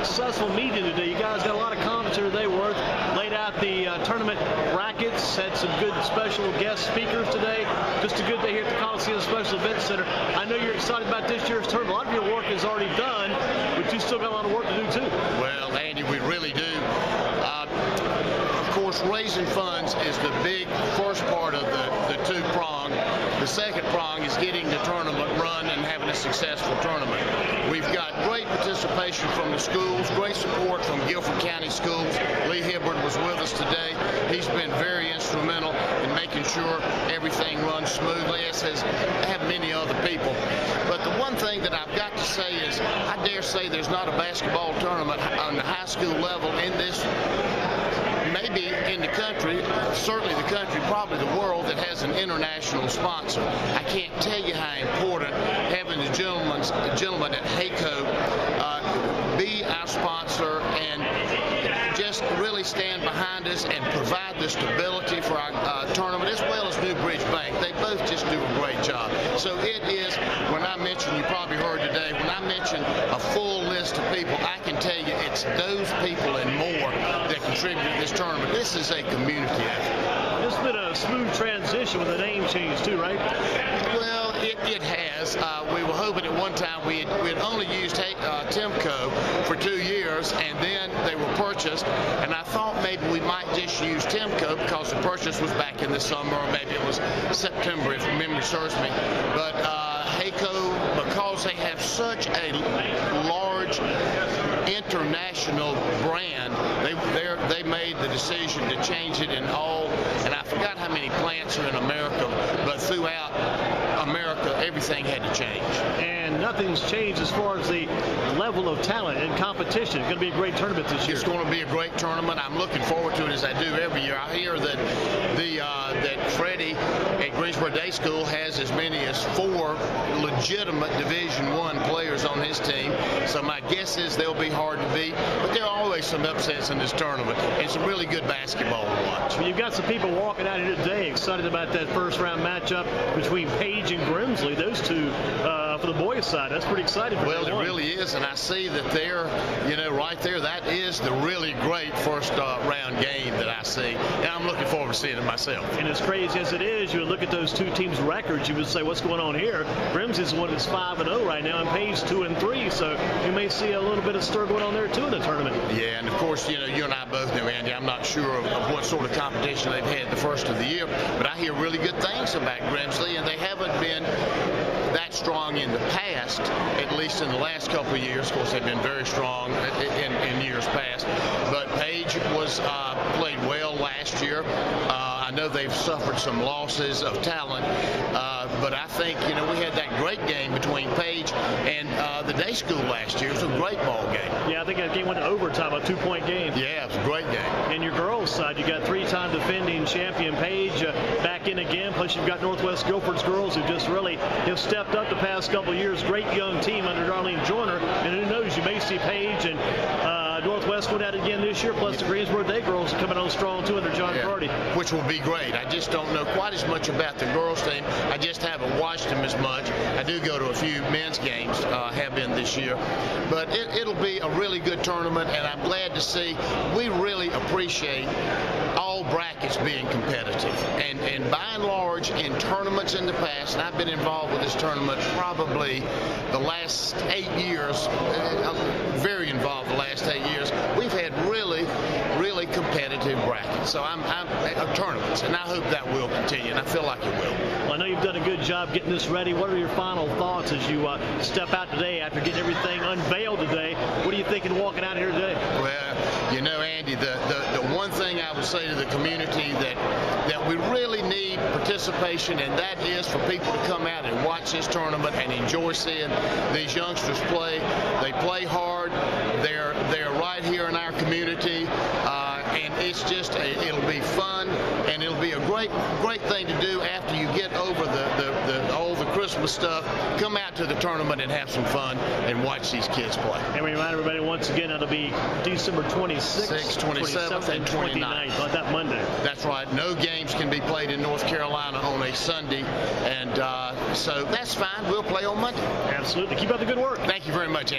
successful meeting today. You guys got a lot of comments here today. Worth laid out the tournament brackets, had some good special guest speakers today. Just a good day here at the Coliseum Special Events Center. I know you're excited about this year's tournament. A lot of your work is already done, but you still got a lot of work to do too. Well, Andy, we really do. Of course, raising funds is the big first part of the two-prong. The second prong is getting the tournament run and having a successful tournament. We've got great participation from the schools, great support from Guilford County Schools. Lee Hibbard was with us today. He's been very instrumental in making sure everything runs smoothly, as have many other people. But the one thing that I've got to say is, I dare say there's not a basketball tournament on the high school level in this, maybe in the country, certainly the country, probably the world, that has an international sponsor. I can't tell you how important having the gentleman at Haeco be our sponsor and just really stand behind us and provide the stability for our tournament, as well as New Bridge Bank. They both just do a great job. So it is, when I mention, you probably heard today, when I mention a full list of people, I can tell you it's those people and more that contribute to this tournament. This is a community effort. It's been a smooth transition with the name change too, right? Well, it has. We were hoping at one time we had only used Timco for 2 years, and then they were purchased, and I thought maybe we might just use Timco because the purchase was back in the summer, or maybe it was September if memory serves me. But Haeco, because they have such a large international brand, they made the decision to change it in all, and I forgot how many plants are in America, but throughout America everything had to change. And nothing's changed as far as the level of talent and competition. It's going to be a great tournament this year. It's going to be a great tournament. I'm looking forward to it, as I do every year. I hear that that Freddie at Greensboro Day School has as many as 4 legitimate Division I players on his team. So my guess is they'll be hard to beat. But there are always some upsets in this tournament, and some really good basketball to watch. Well, you've got some people walking out here today excited about that first round matchup between Page and Grimsley. Those two for the boys' side. That's pretty exciting for Well, it really is, and I see that they're, right there, that is the really great first round game that I see, and I'm looking forward to seeing it myself. And as crazy as it is, you would look at those two teams' records, you would say, what's going on here? Grimsley's the one that's 5-0 right now, and Page 2-3, so you may see a little bit of stir going on there too in the tournament. Yeah, and of course, you and I both know, Andy, I'm not sure of what sort of competition they've had the first of the year, but I hear really good things about Grimsley, and they haven't been that strong in the past, at least in the last couple of years. Of course, they've been very strong in years past, but Page was played well last year. I know they've suffered some losses of talent, but I think, we had that great game between Page and the day school last year. It was a great ball game. Yeah, I think that game went to overtime, a 2-point game. Yeah, it was a great game. And your girls' side, you got 3-time defending champion Page back in again, plus you've got Northwest Guilford's girls who just really have stepped up the past couple of years. Great young team under Darlene Joyner, and who knows, you may see Page and Northwest went at it again this year, plus the Greensboro Day girls are coming on strong too under John Carty. Which will be great. I just don't know quite as much about the girls team. I just haven't watched them as much. I do go to a few men's games, have been this year. But it'll be a really good tournament, and I'm glad to see we really appreciate all brackets being competitive. And by and large, in tournaments in the past, and I've been involved with this tournament probably the last 8 years, very involved the last 8 years, we've had really competitive brackets. So I'm tournaments, and I hope that will continue, and I feel like it will. Well, I know you've done a good job getting this ready. What are your final thoughts as you step out today after getting everything unveiled today? What are you thinking walking out here today? Well, Andy, the one thing I would say to the community that we really need participation, and that is for people to come out and watch this tournament and enjoy seeing these youngsters play. They play hard. They're right here in our community, and it's just it'll be fun, and it'll be a great thing to do after you get over all the Christmas stuff. Come out to the tournament and have some fun and watch these kids play. And we remind everybody once again, it'll be December 26th, 27th, and 29th. On that Monday. That's right. No games can be played in North Carolina on a Sunday, and so that's fine. We'll play on Monday. Absolutely. Keep up the good work. Thank you very much, Andy.